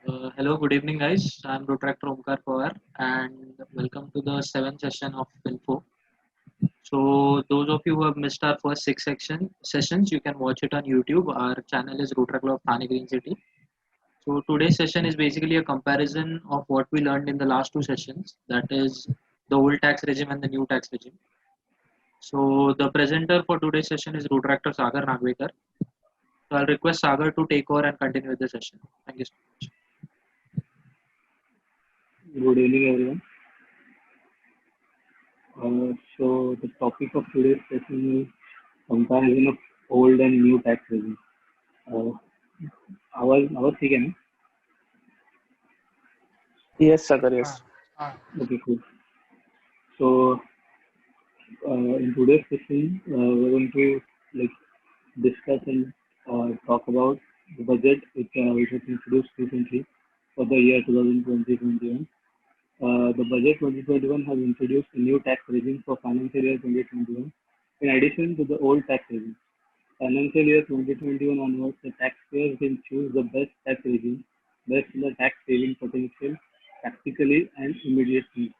Hello, good evening, guys. I'm Protractor Omkar Pawar, and welcome to the seventh session of Info. So, those of you who have missed our first six sessions, you can watch it on YouTube. Our channel is Rotor of Thane Green City. So, today's session is basically a comparison of what we learned in the last two sessions, that is, the old tax regime and the new tax regime. So, the presenter for today's session is Rotor Sagar Nagvekar. So, I'll request Sagar to take over and continue with the session. Thank you so much. Good evening, everyone. So the topic of today's session is comparison of old and new tax regime. Uh, आवाज ठीक है ना? Yes, Sagar, yes. Okay, cool. So in today's session, we're going to like discuss and talk about the budget which was introduced recently for the year 2020-21. The budget 2021 has introduced a new tax regime for financial year 2021 in addition to the old tax regime. Financial year 2021 onwards, the taxpayers can choose the best tax regime based on the tax saving potential, practically and immediately.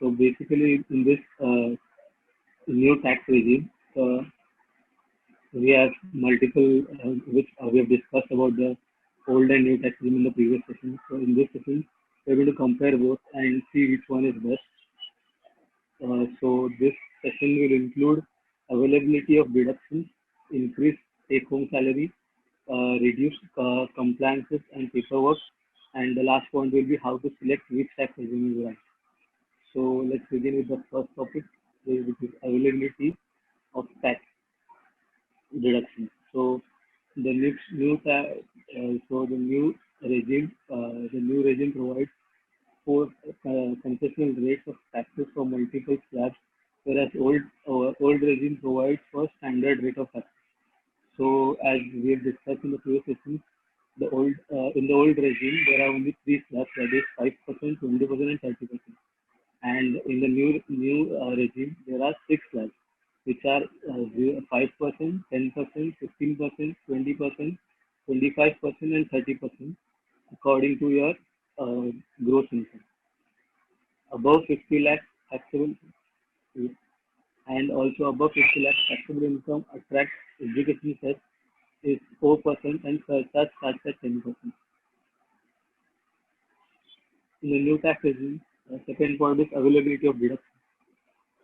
So basically, in this new tax regime, we have multiple, which we have discussed about the old and new tax regime in the previous session. So in this session, we're going to compare both and see which one is best. So this session will include availability of deductions, increased take-home salary, reduced compliances and paperwork, and the last point will be how to select which tax regime is right. So let's begin with the first topic, which is availability of tax deductions. So the new regime provides four concessional rates of taxes for multiple slabs, whereas old regime provides for standard rate of tax. So as we have discussed in the previous session, in the old regime there are only three slabs, that is 5%, 20%, and 30%. And in the new regime there are six slabs, which are 5%, 10%, 15%, 20%, 25%, and 30%, according to your gross income. Above 50 lakh taxable and also above 50 lakh taxable income attracts education cess is 4% and surcharge starts at 10%. In the new tax regime, second point is availability of deduction.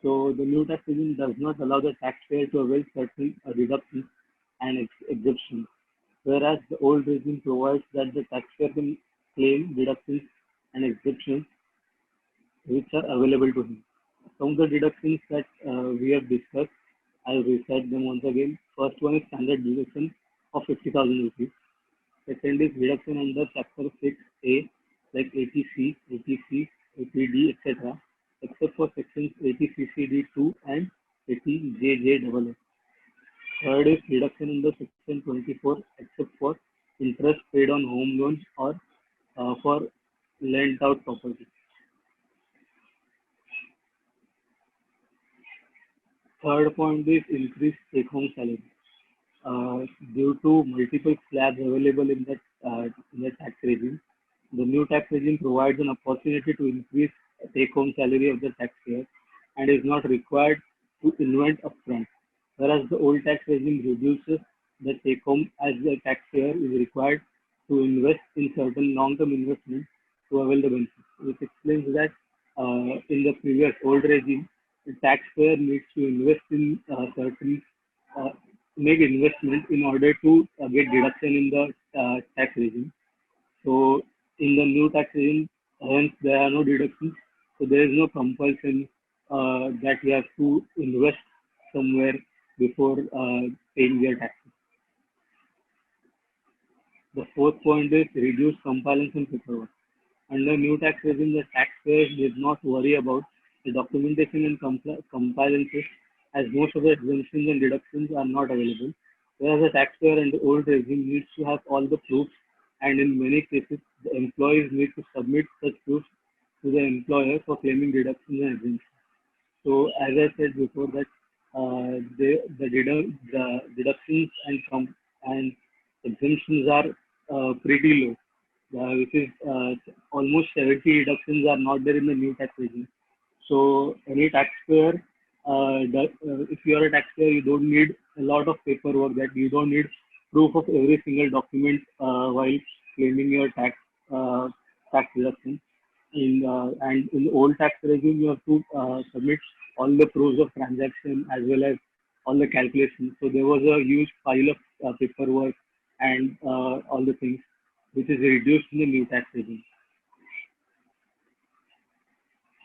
So the new tax regime does not allow the taxpayer to avail certain deductions and exemptions, whereas the old regime provides that the taxpayer can claim deductions and exemptions which are available to him. Some of the deductions that we have discussed, I'll recite them once again. First one is standard deduction of 50,000 rupees. Second is deduction under Chapter 6A, like 80C, 80C, 80D, etc., except for sections 80CCD2 and 80JJAA. Third is deduction under Section 24, except for interest paid on home loans or for lent out property. Third point is increased take-home salary. Due to multiple slabs available in the tax regime, the new tax regime provides an opportunity to increase take-home salary of the taxpayer and is not required to invest upfront, whereas the old tax regime reduces the take-home as the taxpayer is required to invest in certain long-term investments to avail the benefits, which explains that in the previous old regime, the taxpayer needs to invest in certain uh, make investment in order to get deduction in the tax regime. So in the new tax regime, hence there are no deductions, so there is no compulsion that you have to invest somewhere before paying your taxes. The fourth point is reduced compliance and paperwork. Under new tax regime, the taxpayers did not worry about the documentation and compliances, as most of the exemptions and deductions are not available. Whereas the taxpayer under the old regime needs to have all the proofs, and in many cases, the employees need to submit such proofs to the employer for claiming deductions and exemptions. So, as I said before, that the deductions and exemptions are pretty low, which is almost 70 deductions are not there in the new tax regime. So any taxpayer, if you are a taxpayer, you don't need a lot of paperwork. That you don't need proof of every single document while claiming your tax deduction. And in the old tax regime, you have to submit all the proofs of transaction as well as all the calculations. So there was a huge pile of paperwork and all the things, which is reduced in the new tax regime.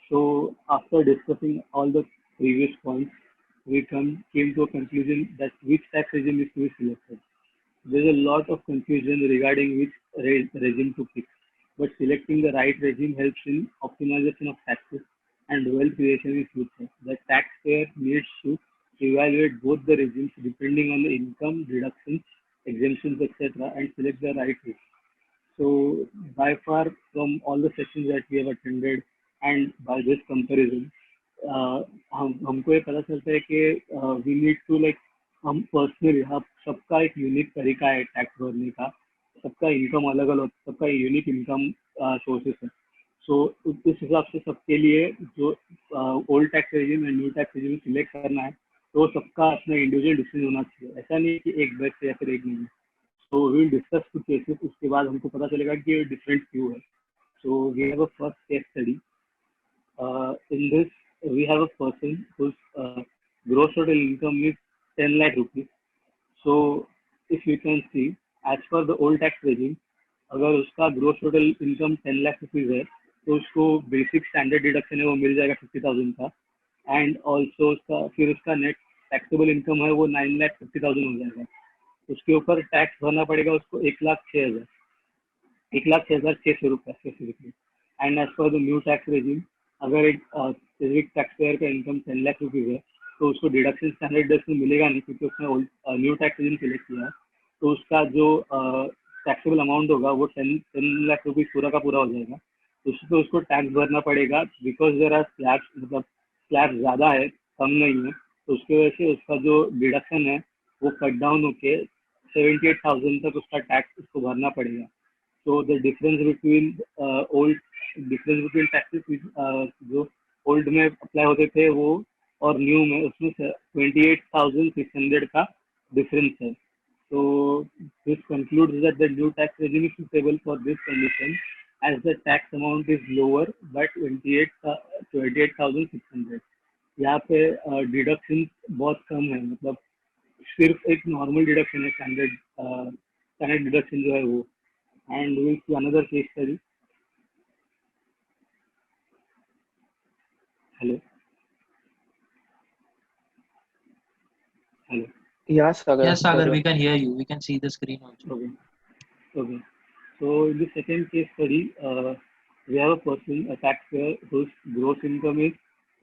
So after discussing all the previous points, we came to a conclusion that which tax regime is to be selected. There's a lot of confusion regarding which regime to pick, but selecting the right regime helps in optimization of taxes and wealth creation in future. The taxpayer needs to evaluate both the regimes depending on the income, deductions, exemptions, etc., and select the right regime. So by far from all the sessions that we have attended and by this comparison, हमको ये पता चलता है कि we need to like हम personally हम सबका एक यूनिक तरीका है टैक्स भरने का, सबका इनकम अलग अलग, सबका यूनिक इनकम सोर्सेस है. सो उस हिसाब से सबके लिए जो old tax regime and new tax regime select करना है तो सबका अपना इंडिविजुअल डिसीजन होना चाहिए. ऐसा नहीं कि एक बेस्ट या फिर एक नहीं. So we will discuss two cases. उसके बाद हमको पता चलेगा कि ये different क्यों है. So we have a first case study. In this, we have a person whose gross total income is 10 lakh rupees. So if you can see, as per the old tax regime, अगर उसका gross total income 10 lakh rupees है, तो उसको basic standard deduction है वो मिल जाएगा 50,000 का, and also फिर उसका net taxable income है वो 9,50,000 हो जाएगा. उसके ऊपर टैक्स भरना पड़ेगा उसको 1,06,600 रुपये specifically. And as per the new tax regime, अगर एक स्पेसिफिक टैक्स पेयर का इनकम 10 लाख रुपीज़ है तो उसको डिडक्शन स्टैंडर्ड डिडक्शन मिलेगा नहीं, क्योंकि उसने न्यू टैक्स रेजिम सिलेक्ट किया है. तो उसका जो टैक्सेबल अमाउंट होगा वो 10 लाख रुपीज़ पूरा का पूरा हो जाएगा. उस पर उसको टैक्स भरना पड़ेगा, बिकॉज देयर आर स्लैब्स, मतलब स्लैब ज़्यादा है, कम नहीं है. तो उसकी वजह से उसका जो डिडक्शन है वो कट डाउन होके 78,000 तक उसका टैक्स उसको भरना पड़ेगा. So the difference between taxes जो ओल्ड में अप्लाई होते थे वो और न्यू में, उसमें 28,600 का डिफरेंस है. So this concludes that the new tax regime is suitable for this condition as the tax amount is lower by 28,600. यहाँ पे डिडक्शन बहुत कम है, मतलब सिर्फ एक नॉर्मल डिडक्शन है, स्टैंडर्ड डिडक्शन जो है वो. And will see another case study. Hello hello. Yes, Sagar. Yes, Sagar, carry we on. can hear you. We can see the screen also. Okay. Okay. So in the second case study, we have a person, a taxpayer whose gross income is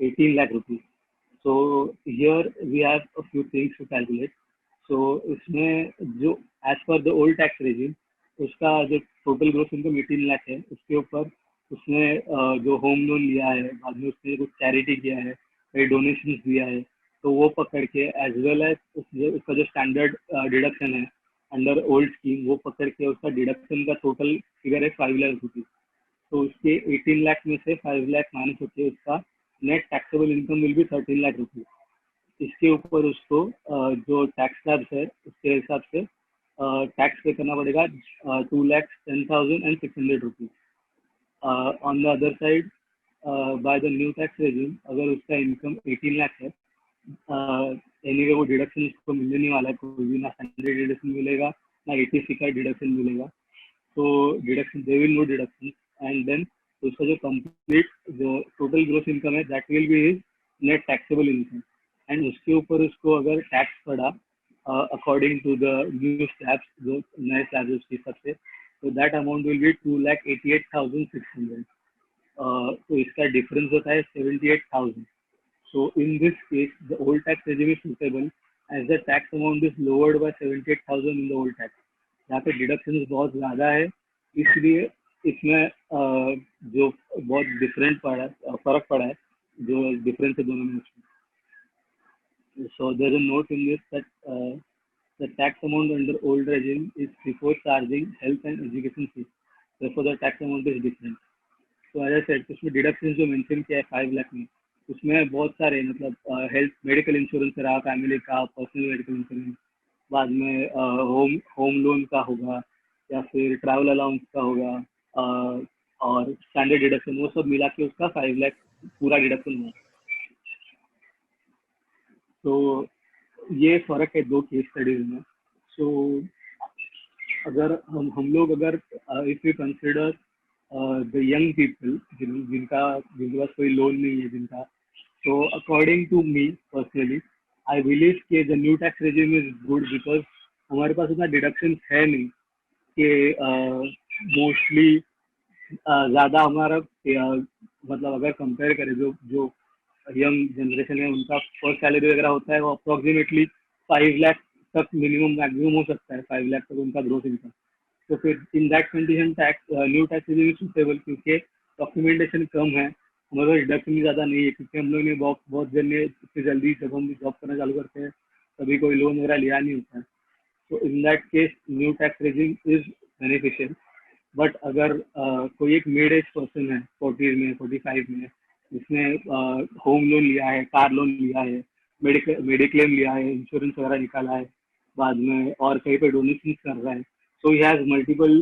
18 lakh rupees. So here we have a few things to calculate. So इसमें जो as per the old tax regime, उसका जो total gross income 18 lakh है, उसके ऊपर उसने जो home loan लिया है, बाद में उसने कुछ चैरिटी किया है, कई डोनेशन दिया है, तो वो पकड़ के एज वेल एज उसका जो स्टैंडर्ड डिडक्शन है अंडर ओल्ड स्कीम वो पकड़ के उसका डिडक्शन का टोटल फिगर है 5 लाख रुपीज. तो उसके 18 लाख में से 5 लाख माइनस होते हैं, उसका net taxable income will be 13 lakh rupees. इसके ऊपर उसको जो टैक्स स्लैब्स है उसके हिसाब से टैक्स पे करना पड़ेगा 2,10,600 rupees. On the other side, by the new tax regime, अगर उसका इनकम 18 लाख है, एनी वो डिडक्शन उसको मिलने नहीं वाला है, कोई भी ना स्टैंडर्ड डिडक्शन मिलेगा ना एटीसी का डिडक्शन मिलेगा. तो deduction they will no deduction, and then उसका जो कंप्लीट जो टोटल ग्रोस इनकम है that will be his net taxable income. And उसके ऊपर उसको अगर टैक्स पड़ा according to the new slabs, जो नए स्लैब्स उसके हिसाब से, तो दैट अमाउंट विल बी 2,88,600. तो इसका डिफरेंस होता है 78,000. So in this case, the old tax regime is suitable as the tax amount is lowered by 78,000 in the old tax. यहाँ पे डिडक्शन बहुत ज़्यादा है, इसलिए इसमें जो बहुत डिफरेंट फर्क पड़ा है, जो डिफरेंस है दोनों में उसमें. So there is a note in this that The tax amount under old regime is before charging health and education fees. Therefore, the tax amount is different. तो एज सेड उसमें डिडक्शन जो mention किया है 5 लाख में, उसमें बहुत सारे मतलब हेल्थ मेडिकल इंश्योरेंस रहा, फैमिली का पर्सनल मेडिकल इंश्योरेंस, बाद में होम होम लोन का होगा या फिर ट्रैवल अलाउंस का होगा, और स्टैंडर्ड डिडक्शन, वो सब मिला के उसका 5 लाख पूरा डिडक्शन हुआ. तो ये फर्क है दो केस स्टडीज में. सो अगर हम लोग अगर if you consider the young people जिनके पास कोई लोन नहीं है जिनका, तो according to me personally I believe कि the new tax regime is good because हमारे पास उतना डिडक्शन है नहीं कि मोस्टली ज़्यादा हमारा मतलब अगर कंपेयर करें जो जो यंग जनरेशन है उनका फर्स्ट सैलरी वगैरह होता है वो अप्रोक्सीमेटली 5 लाख तक मिनिमम मैक्सिमम हो सकता है, 5 लाख तक उनका ग्रोथ इनकम. तो फिर in that condition tax new tax is suitable क्योंकि डॉक्यूमेंटेशन कम है, हमारे पास डिडक्शन भी ज़्यादा नहीं है क्योंकि हम लोग ने बहुत जन ने इतनी जल्दी जब हम जॉब करना चालू करते हैं तभी कोई लोन वगैरह लिया नहीं होता है. तो in that case new tax regime is beneficial. But अगर कोई एक मिड एज पर्सन है 40 में 45 में, जिसने होम लोन लिया है, कार लोन लिया है, मेडिक्लेम लिया है, इंश्योरेंस वगैरह निकाला है, बाद में और कहीं पे डोनेशन कर रहा है, so he has multiple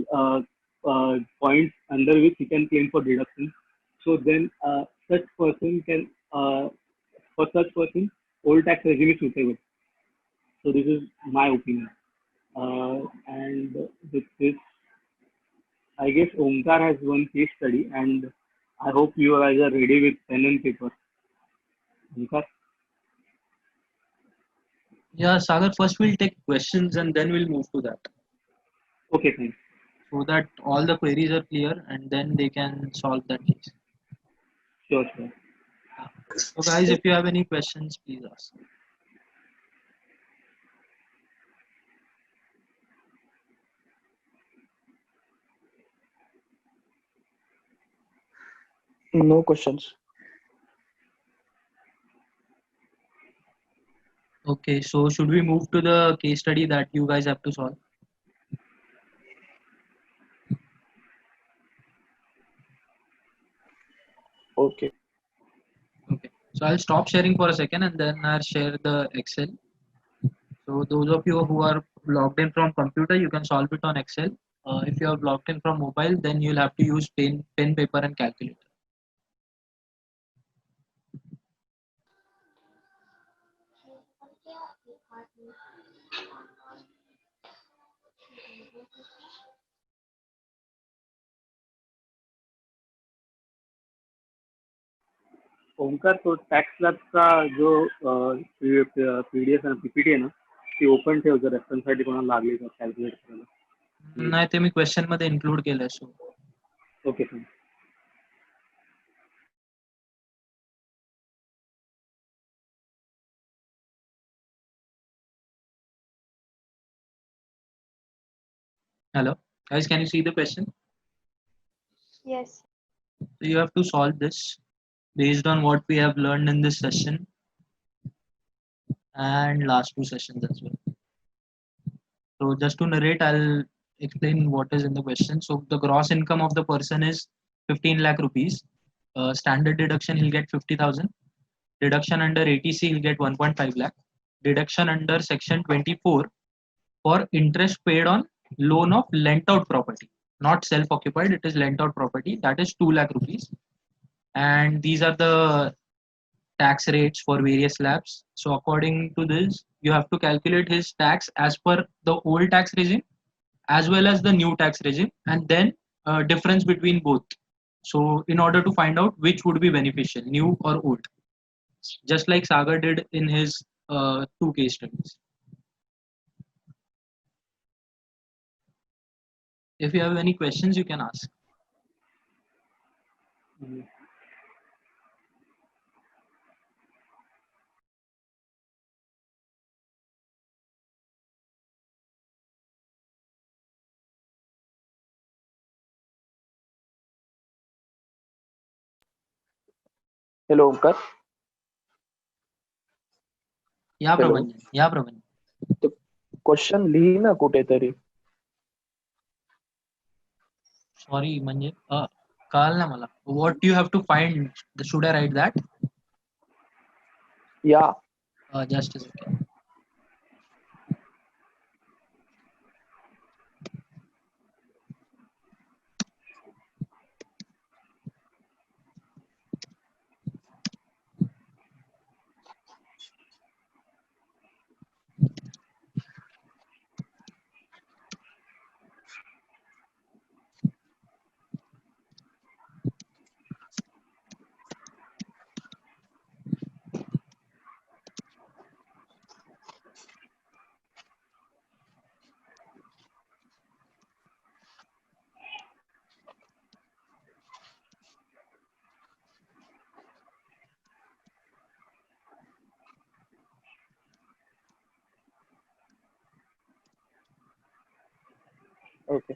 points under which he can claim for deduction. So then such person can for such person old tax regime is suitable. So this is my opinion. And with this, I guess Omkar has one case study, and I hope you guys are ready with pen and paper. Omkar? Yeah, Sagar, first we'll take questions and then we'll move to that. Okay, thanks. So that all the queries are clear and then they can solve that case. Sure, sure. So guys, if you have any questions, please ask. No questions. Okay, so should we move to the case study that you guys have to solve? Okay. Okay, so I'll stop sharing for a second and then I'll share the Excel. So those of you who are logged in from computer, you can solve it on Excel. If you are logged in from mobile, then you'll have to use pen, paper and calculator. Omkar, तो tax lab का जो PDF आहे PPT आहे ना, ती open ठेव जर reference साठी कोणाला लागली तर कॅल्क्युलेट करायला. नाही ते मी क्वेश्चन मध्ये इन्क्लूड केलंय. So okay thanks. hello guys, can you see the question? Yes. So you have to solve this based on what we have learned in this session and last two sessions as well. So just to narrate, I'll explain what is in the question. So the gross income of the person is 15 lakh rupees. Standard deduction, he'll get 50,000. Deduction under ATC, he'll get 1.5 lakh. Deduction under section 24 for interest paid on loan of lent out property, not self-occupied, it is lent out property, that is 2 lakh rupees. And these are the tax rates for various slabs. So according to this, you have to calculate his tax as per the old tax regime as well as the new tax regime, and then difference between both. So in order to find out which would be beneficial, new or old, just like Sagar did in his two case studies. If you have any questions, you can ask. Hello, Omkar. Yeah, Hello. Prabhanjan. Yeah, Prabhanjan. Question लिही ना कुठेतरी. Sorry म्हणजे कळालं ना मला. What you have to find, should I write that? Yeah. Just a second. Okay.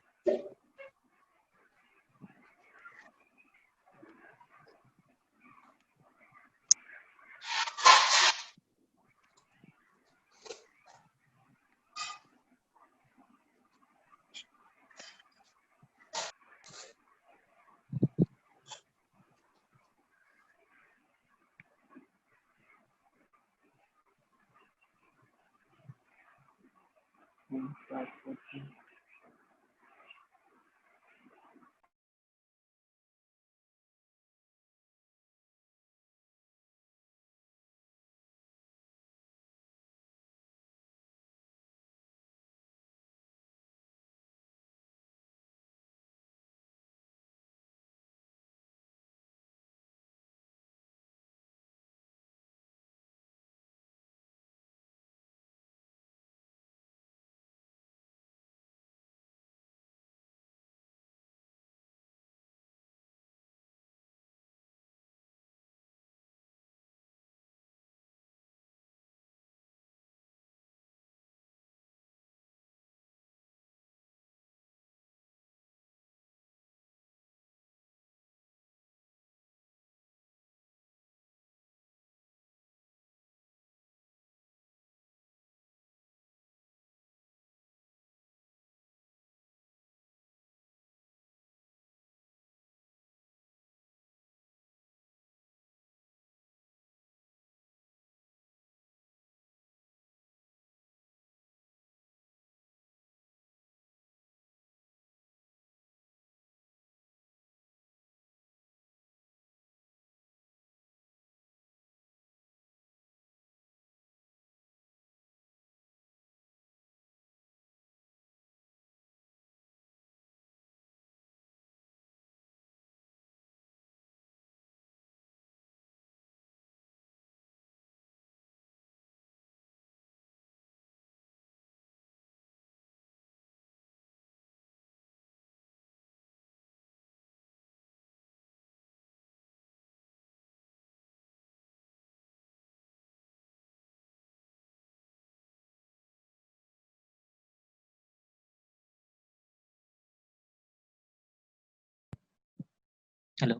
Hello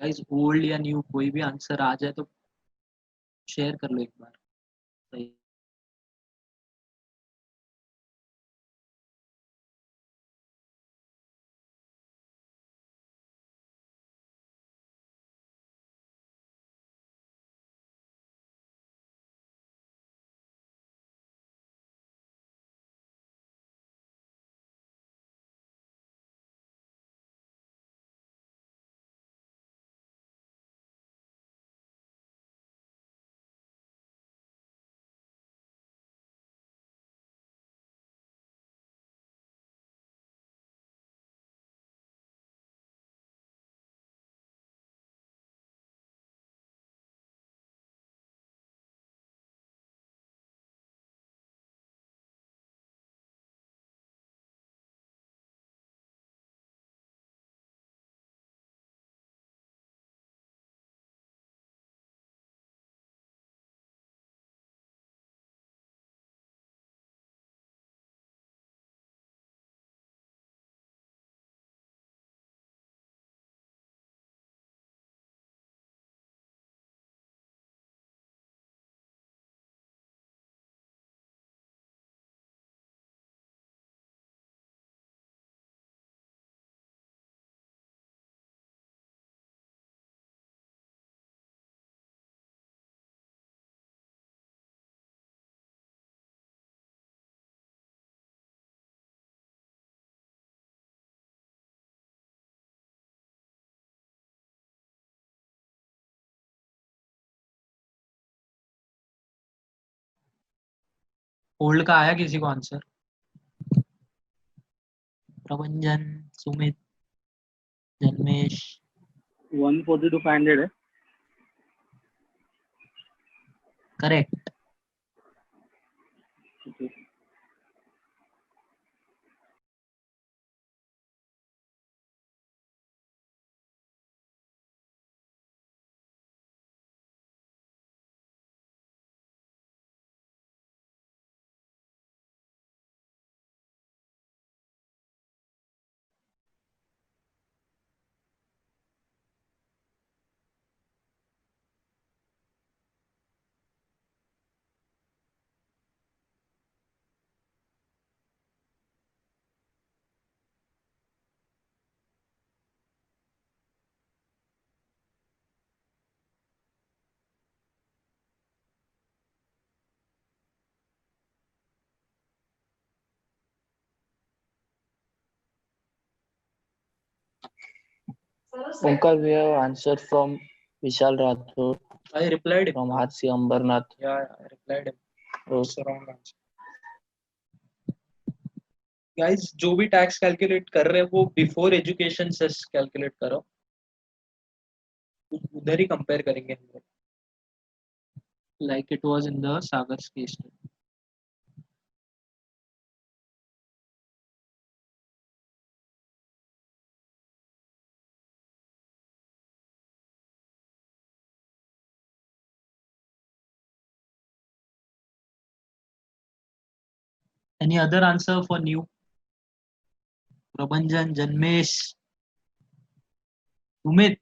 guys, old या new कोई भी आंसर आ जाए तो शेयर कर लो एक बार. सही. ओल्ड का आया किसी को आंसर? प्रभंजन, सुमित, जन्मेश। 142 है। Correct. Okay. Omkar, we have answer from Vishal Rathod I replied him. from RC Ambernath. Yeah, I replied him. Oh, It's the wrong answer. Guys, जो भी टैक्स कैलकुलेट कर रहे हैं वो बिफोर एजुकेशन सेस कैलकुलेट करो, उधर ही compare करेंगे हम लोग, like it was in the Sagar's case. Any other answer for new? Prabhanjan, Janmesh, Sumit.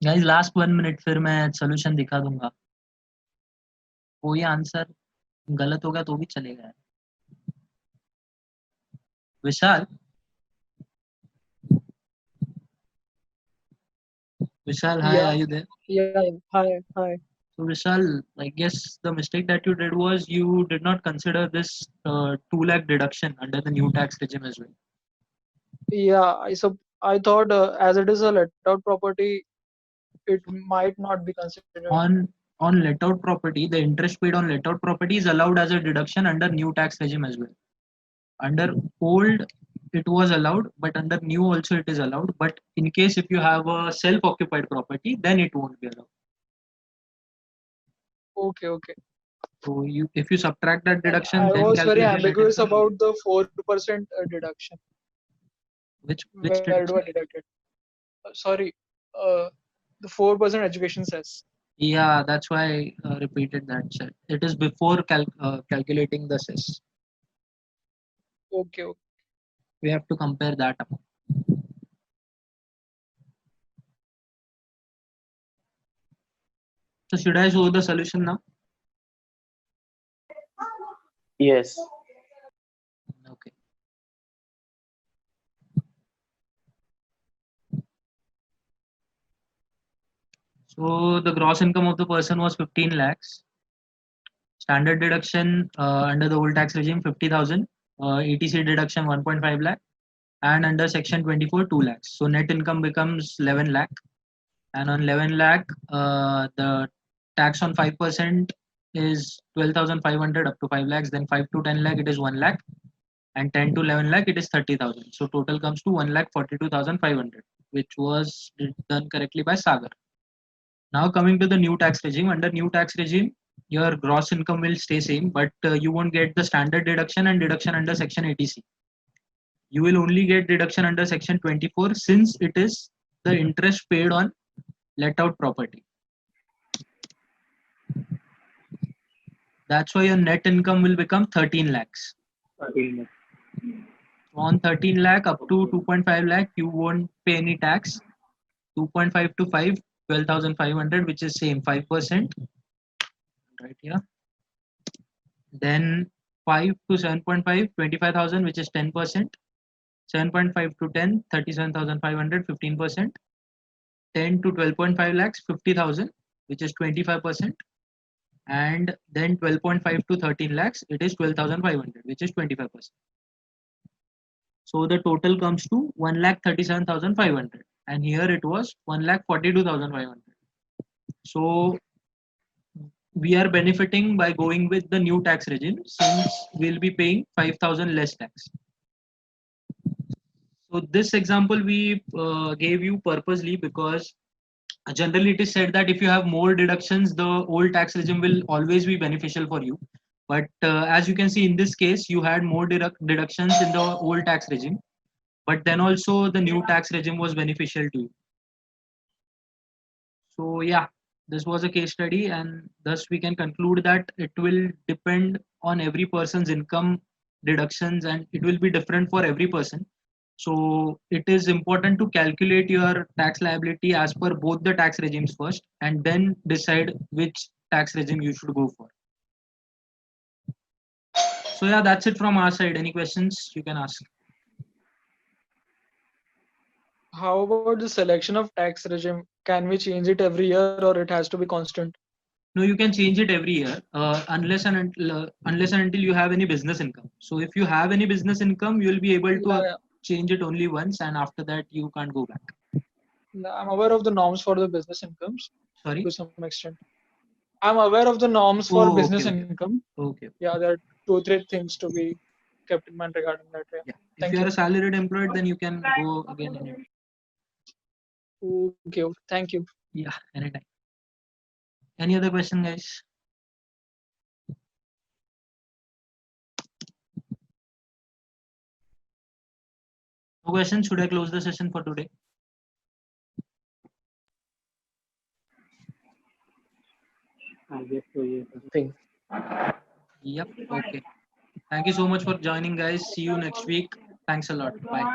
Guys, last 1 minute फिर मैं solution दिखा दूंगा. कोई आंसर गलत होगा तो भी चलेगा. विशाल, Vishal, hi, Yeah, are you there? yeah, hi. So Vishal, I guess the mistake that you did was you did not consider this 2 lakh deduction under the new tax regime as well. Yeah, I thought as it is a let out property, it might not be considered. On let out property, the interest paid on let out property is allowed as a deduction under new tax regime as well. Under old, it was allowed, but under new also it is allowed. But in case if you have a self-occupied property, then it won't be allowed. Okay. So if you subtract that And deduction, I then was very calculate ambiguous it. about the 4% deduction. Which Where do deduction? I deduct it? Sorry, the 4% education cess. Yeah, that's why I repeated that. Sir. It is before calculating the cess. Okay. We have to compare that amount. So should I show the solution now? Yes. Okay. So the gross income of the person was 15 lakhs. Standard deduction under the old tax regime 50,000. ETC deduction 1.5 lakh. And under section 24 2 lakhs. So net income becomes 11 lakh. And on 11 lakh, the tax on 5% is 12,500 up to 5 lakhs. Then 5 to 10 lakh, it is 1 lakh. And 10 to 11 lakh, it is 30,000. So total comes to 1,42,500, which was done correctly by Sagar. Now coming to the new tax regime. Under new tax regime, your gross income will stay same, but you won't get the standard deduction and deduction under section 80C. You will only get deduction under section 24 since it is the interest paid on let out property. That's why your net income will become 13 lakhs. 13 lakhs. On 13 lakh up to 2.5 lakh, you won't pay any tax. 2.5 to 5, 12,500, which is same 5%. Right here. Then 5 to 7.5, 25,000, which is 10%. 7.5 to 10, 37,500, 15%. 10 to 12.5 lakhs, 50,000, which is 25%. And then 12.5 to 13 lakhs, it is 12,500, which is 25%. So the total comes to 1,37,500, and here it was 1,42,500. So we are benefiting by going with the new tax regime since we'll be paying 5,000 less tax. So this example we gave you purposely because generally it is said that if you have more deductions, the old tax regime will always be beneficial for you. But as you can see in this case, you had more deductions in the old tax regime, but then also the new tax regime was beneficial to you. So yeah, this was a case study, and thus we can conclude that it will depend on every person's income deductions and it will be different for every person. So it is important to calculate your tax liability as per both the tax regimes first and then decide which tax regime you should go for. So yeah, that's it from our side. Any questions you can ask? How about the selection of tax regime? Can we change it every year or it has to be constant? No, you can change it every year unless and until you have any business income. So if you have any business income, you will be able to Yeah, change it only once, and after that you can't go back. yeah. I'm aware of the norms for the business incomes Sorry. to some extent. I'm aware of the norms for Oh, business okay. income. Okay. Yeah, there are 2-3 things to be kept in mind regarding that. Yeah. Yeah. If Thank you are you. a salaried employed, then you can go again in it. Okay. Thank you. Yeah, anytime. Any other question, guys? No questions? Should I close the session for today? I guess so, yes. Thing. Yep. Okay. Thank you so much for joining, guys. See you next week. Thanks a lot. Bye.